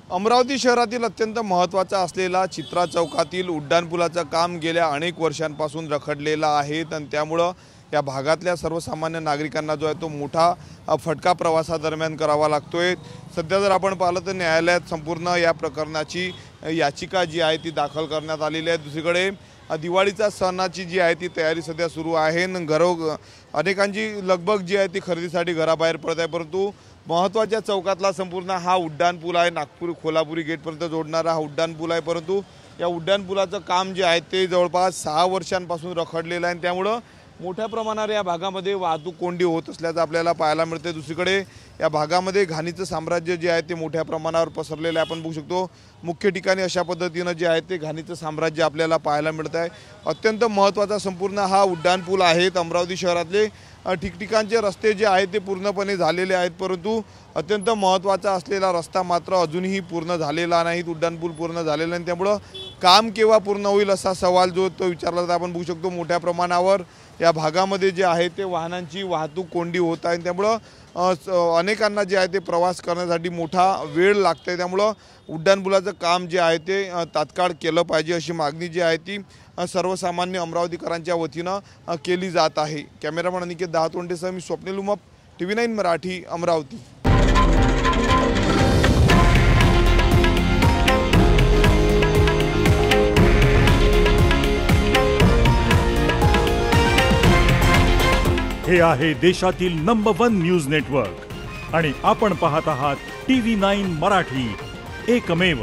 अमरावती शहरातील अत्यंत महत्त्वाचा असलेला चित्रा चौकातील उड्डाणपुलाचं काम गेल्या अनेक वर्षांपासून रखडलेलं आहे आणि त्यामुळे या भागातल्या सर्वसामान्य नागरिकांना जो आहे तो मोठा फटका प्रवासादरम्यान करावा लागतोय। सध्या जर आपण पाहिलं तर न्यायालयात संपूर्ण या प्रकरणाची याचिका जी आहे ती दाखल करण्यात आलेली आहे। दुसरीकडे दिवाळीचा सणाची जी आहे ती तयारी सध्या सुरू आहे। अनेकांची लगबग जी आहे ती खरेदीसाठी घराबाहेर पडत आहे, परंतु महत्त्वाच्या चौकातला संपूर्ण हा उड्डाणपूल आहे, नागपूर कोल्हापुरी गेटपर्यंत जोडणारा हा उड्डाणपूल आहे, परंतु या उड्डाणपुलाचं काम जे आहे ते जवळपास 6 वर्षांपासून रखडलेलं आहे। त्यामुळे मोठ्या प्रमाणावर या भागामध्ये वाहतूक कोंडी होत असल्याचं आपल्याला पाहायला मिळते। दुसरीकडे या भागामध्ये घाणीचं साम्राज्य जे आहे ते मोठ्या प्रमाणावर पसरलेलं आहे। आपण बघू शकतो मुख्य ठिकाणी अशा पद्धतीने जे आहे ते घाणीचं साम्राज्य आपल्याला पाहायला मिळत आहे। अत्यंत महत्त्वाचा संपूर्ण हा उड्डाणपूल आहे। अमरावती शहरातले ठिकठिकाणचे रस्ते जे आहेत ते पूर्णपणे झालेले आहेत, परंतु अत्यंत महत्त्वाचा असलेला रस्ता मात्र अजूनही पूर्ण झालेला नाही। उड्डाणपूल पूर्ण झालेला नाही, त्यामुळे काम केव्हा पूर्ण होईल असा सवाल जो तो विचारला जातो। आपण बघू शकतो मोठ्या प्रमाणावर या भागामध्ये जे आहे ते वाहनांची वाहतूक कोंडी होत आहे, त्यामुळे अनेकांना जे आहे ते प्रवास करण्यासाठी मोठा वेळ लागते। त्यामुळे उड्डाणपुलाचं काम जे आहे ते तात्काळ केलं पाहिजे अशी मागणी जी आहे ती सर्वसामान्य अमरावतीकरांच्या वतीनं केली जात आहे। कॅमेरामन अनिकेत दहातोंडेसह मी स्वप्नील उमप, TV9 मराठी, अमरावती। हे आहे देशातील नंबर 1 न्यूज नेटवर्क आणि आपण पाहत आहात TV9 मराठी, एकमेव।